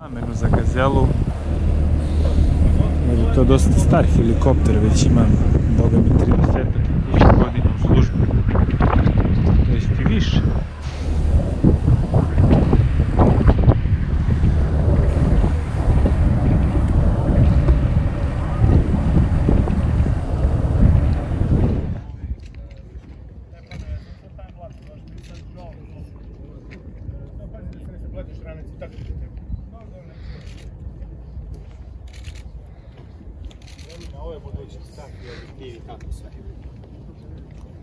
Namenu za Gazelu, jer je to dosta star helikopter, već ima, boga mi, 30 godina u službi, to jest i više. Ovo je budućnost, takvi objektivi, kako sve.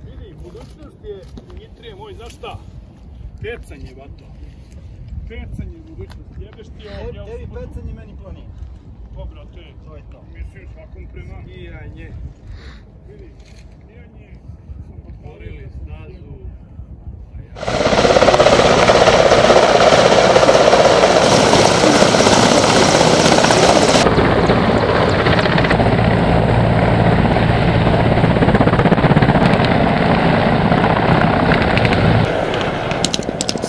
Vidi, budućnost je, Dimitrije moj, znaš šta? Pecanje, vato. Pecanje budućnost. Jebeš ti ovo... Tebi pecanje, meni planina. Pa, brate, to je to. Mislim, svakom pre nama. Skijanje. Vidi, skijanje. Otvorili stazu.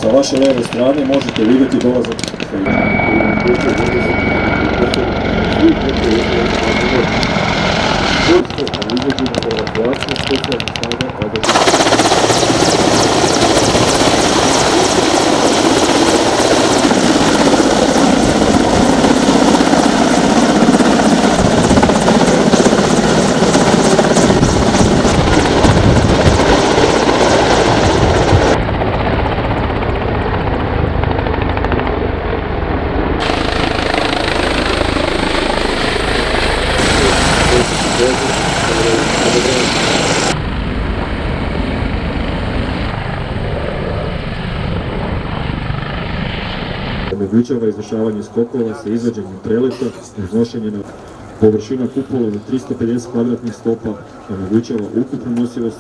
Sa vaše lijeve strane možete vidjeti dolazak omogućava izvršavanje skokova sa izvođenjem preleta, iznošenje na površina kupola od 350 kvadratnih stopa, omogućava ukupnu nosivost